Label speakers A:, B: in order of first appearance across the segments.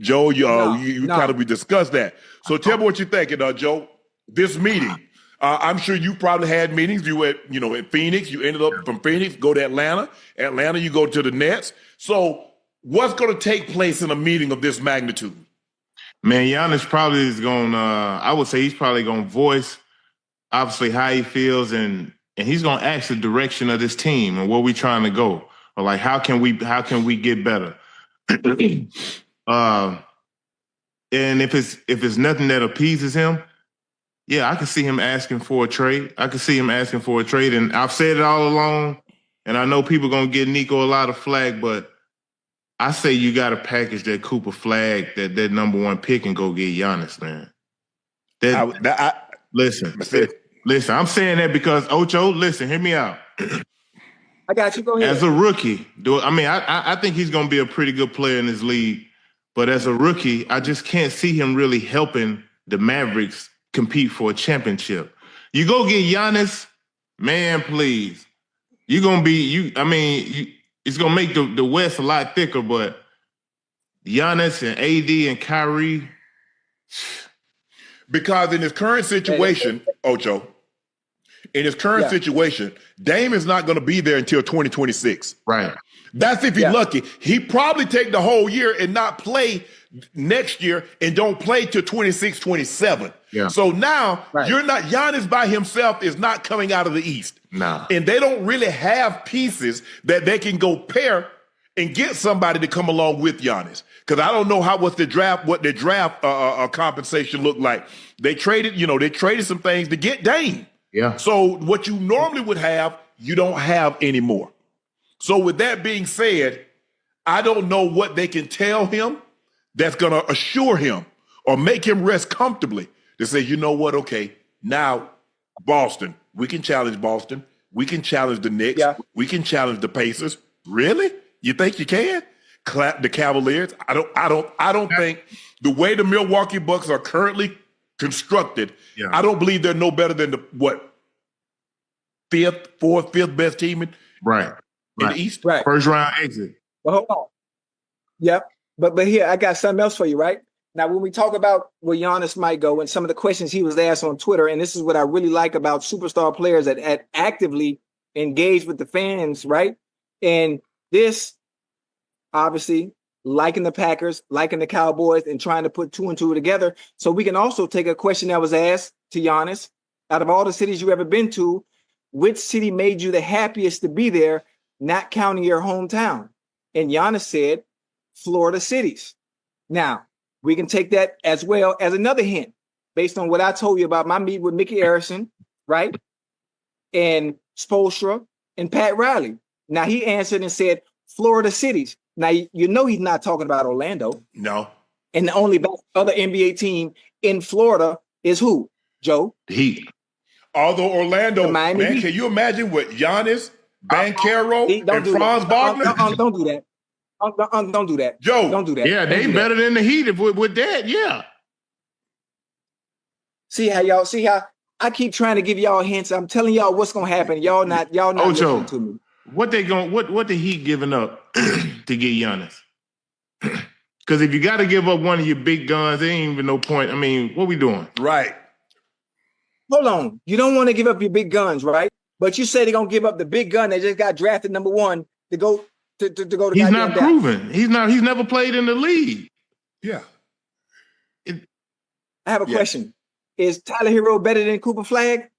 A: Joe,
B: No,
A: you
B: no.
A: kind of we discussed that. So tell me what you're thinking, Joe. This meeting, I'm sure you probably had meetings. You at Phoenix. You ended up from Phoenix, go to Atlanta. Atlanta, you go to the Nets. So what's going to take place in a meeting of this magnitude?
C: Man, Giannis probably is going to, I would say he's probably going to voice, obviously, how he feels, and he's going to ask the direction of this team and where we trying to go. Or like, how can we get better? And if it's nothing that appeases him, yeah, I can see him asking for a trade. And I've said it all along, and I know people going to get Nico a lot of flack, but I say you got to package that Cooper flag, that number one pick, and go get Giannis, man. Listen, I'm saying that because, Ocho, listen, hear me out.
B: I got you. Go ahead.
C: As a rookie, I think he's going to be a pretty good player in this league, but as a rookie, I just can't see him really helping the Mavericks compete for a championship. You go get Giannis, man, please. You're going to be, it's going to make the West a lot thicker, but Giannis and AD and Kyrie.
A: Because in his current situation, Ocho, situation, Dame is not going to be there until 2026.
C: Right.
A: That's if he's lucky. He probably take the whole year and not play next year and don't play till 26, 27.
C: Yeah.
A: So now Giannis by himself is not coming out of the East.
C: Nah.
A: And they don't really have pieces that they can go pair and get somebody to come along with Giannis. Because I don't know what the draft compensation looked like. They traded some things to get Dame.
C: Yeah.
A: So what you normally would have, you don't have anymore. So with that being said, I don't know what they can tell him that's going to assure him or make him rest comfortably to say, you know what, okay, now Boston, we can challenge Boston. We can challenge the Knicks. Yeah. We can challenge the Pacers. Really? You think you can? Clap the Cavaliers? I don't think the way the Milwaukee Bucks are currently constructed, I don't believe they're no better than the fifth best team in the East.
B: Right.
C: First round exit.
B: But hold on. Yep. But here, I got something else for you, right? Now, when we talk about where Giannis might go and some of the questions he was asked on Twitter, and this is what I really like about superstar players that actively engage with the fans, right? And this, obviously, liking the Packers, liking the Cowboys, and trying to put two and two together. So we can also take a question that was asked to Giannis. Out of all the cities you ever been to, which city made you the happiest to be there, not counting your hometown? And Giannis said, Florida cities. Now, we can take that as well as another hint based on what I told you about my meeting with Mickey Arison, right? And Spoelstra and Pat Riley. Now, he answered and said, Florida cities. Now, you know he's not talking about Orlando.
A: No.
B: And the only other NBA team in Florida is who? Joe?
C: The Heat.
A: Although Orlando, man, can you imagine what Giannis, Banchero, and Franz Wagner?
B: Don't do that. Don't do that.
A: Joe.
B: Don't do that.
C: Yeah, they better than the Heat with that, yeah.
B: See how I keep trying to give y'all hints. I'm telling y'all what's gonna happen. Y'all not listening to me.
C: What the Heat giving up to get Giannis? Because if you got to give up one of your big guns, there ain't even no point. I mean, what we doing?
A: Right.
B: Hold on. You don't want to give up your big guns, right? But you say they're gonna give up the big gun that just got drafted number one to go to go to.
C: He's not proven. He's never played in the league.
A: Yeah.
B: I have a question. Is Tyler Hero better than Cooper Flag?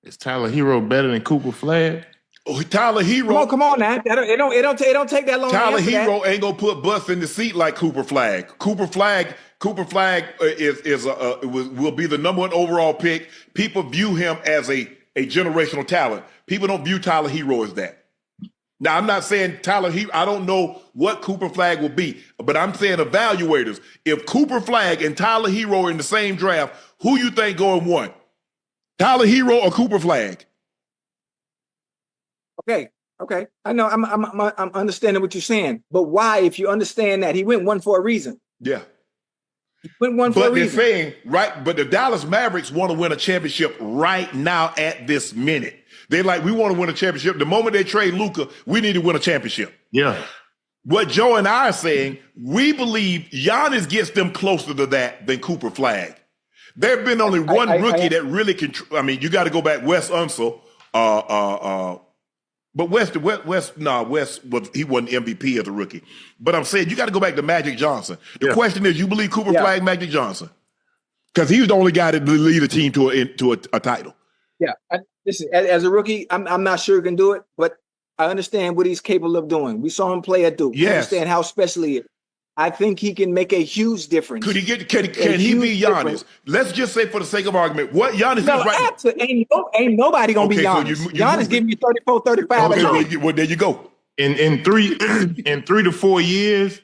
C: Is Tyler Hero better than Cooper Flag?
A: Oh, Tyler Hero.
B: Come on now. It don't take that long.
A: Tyler Hero ain't gonna put butts in the seat like Cooper Flag. Cooper Flag will be the number one overall pick. People view him as a generational talent. People don't view Tyler Hero as that. Now, I'm not saying Tyler Hero. I don't know what Cooper Flag will be, but I'm saying evaluators. If Cooper Flag and Tyler Hero are in the same draft, who you think going one? Tyler Hero or Cooper Flag?
B: Okay. I know. I'm understanding what you're saying, but why? If you understand that he went one for a reason.
A: Yeah.
B: He went one for a reason.
A: But they're saying but the Dallas Mavericks want to win a championship right now at this minute. They're like, we want to win a championship. The moment they trade Luka, we need to win a championship.
C: Yeah.
A: what Joe and I are saying, we believe Giannis gets them closer to that than Cooper Flag. There have been only one rookie that really can. I mean, you got to go back Wes Unseld. But Wes he wasn't MVP as a rookie. But I'm saying you got to go back to Magic Johnson. The question is, you believe Cooper Flag, Magic Johnson? Because he was the only guy that lead a team to a title.
B: Yeah, listen, as a rookie, I'm not sure he can do it, but I understand what he's capable of doing. We saw him play at Duke.
A: Yes.
B: I understand how special he is. I think he can make a huge difference.
A: Could he get? Can he be Giannis? Difference. Let's just say, for the sake of argument, what Giannis is right
B: now. Ain't nobody gonna be Giannis.
A: So
B: Giannis giving you 34, 35.
A: Okay, well, there you go.
C: In 3 to 4 years,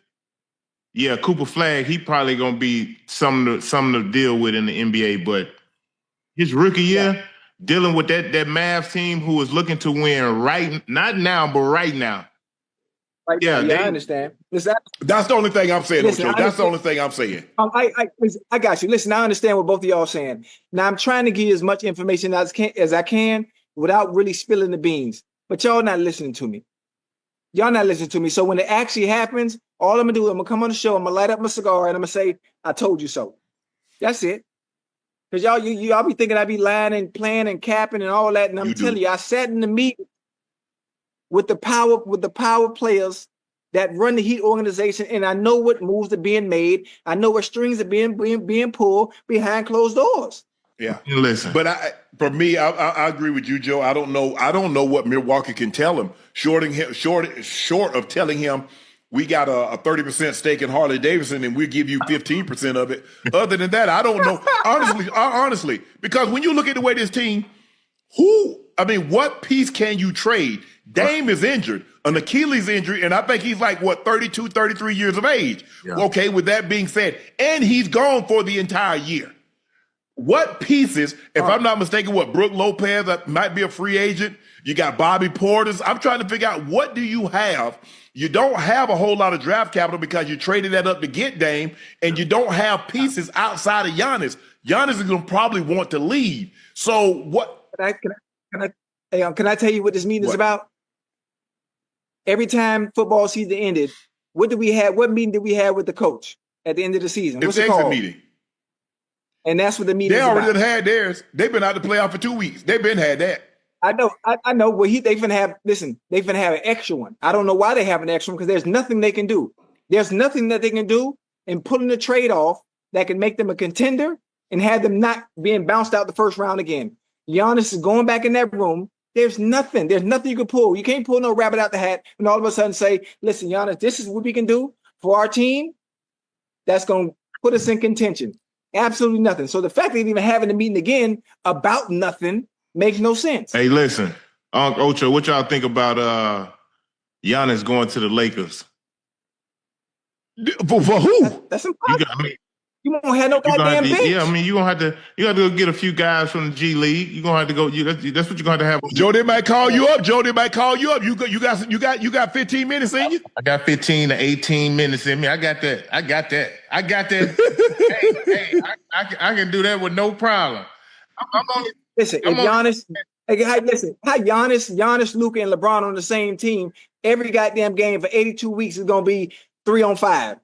C: yeah, Cooper Flag, he probably gonna be something to deal with in the NBA. But his rookie year, dealing with that Mavs team who is looking to win not now, but right now.
B: I understand. Listen,
A: that's the only thing I'm saying. That's the only thing I'm saying.
B: I got you. Listen, I understand what both of y'all are saying. Now I'm trying to give you as much information as I can without really spilling the beans. But y'all not listening to me. Y'all not listening to me. So when it actually happens, all I'm gonna do is I'm gonna come on the show, I'm gonna light up my cigar, and I'm gonna say, "I told you so." That's it. Because y'all be thinking I be lying and playing and capping and all that, and I'm telling you, I sat in the meeting with the power players that run the Heat organization, and I know what moves are being made. I know what strings are being pulled behind closed doors.
A: Yeah,
C: listen.
A: But for me, I agree with you, Joe. I don't know what Milwaukee can tell him, short of telling him we got a 30% stake in Harley Davidson and we'll give you 15% of it. Other than that, I don't know. Honestly, because when you look at the way this team, what piece can you trade? Dame is injured, an Achilles injury, and I think he's like, 32, 33 years of age. Yeah. Okay, with that being said, and he's gone for the entire year. What pieces, if I'm not mistaken, Brooke Lopez might be a free agent. You got Bobby Portis. I'm trying to figure out, what do you have? You don't have a whole lot of draft capital because you traded that up to get Dame, and you don't have pieces outside of Giannis. Giannis is going to probably want to leave. So what?
B: Can I tell you what this meeting is about? Every time football season ended, what meeting did we have with the coach at the end of the season? What's it called?
A: Meeting.
B: And that's what the meeting is about.
A: They already had theirs. They've been out the playoff for 2 weeks. They've been had that.
B: I know. Well, they finna have an extra one. I don't know why they have an extra one, because there's nothing they can do. There's nothing that they can do in pulling the trade off that can make them a contender and have them not being bounced out the first round again. Giannis is going back in that room. There's nothing you can pull. You can't pull no rabbit out the hat and all of a sudden say, "Listen, Giannis, this is what we can do for our team that's going to put us in contention." Absolutely nothing. So the fact that they're even having a meeting again about nothing makes no sense.
C: Hey, listen, Ocho, what y'all think about Giannis going to the Lakers?
A: For who?
B: That's impossible. You won't have no goddamn bench.
C: Yeah, you gonna have to go get a few guys from the G League. You gonna have to go. That's what you're gonna have to have.
A: Joe, they might call you up. You got 15 minutes in you.
C: I got 15 to 18 minutes in me. I got that. hey, I can do that with no problem.
B: Giannis, Luka, and LeBron on the same team, every goddamn game for 82 weeks is gonna be 3-on-5.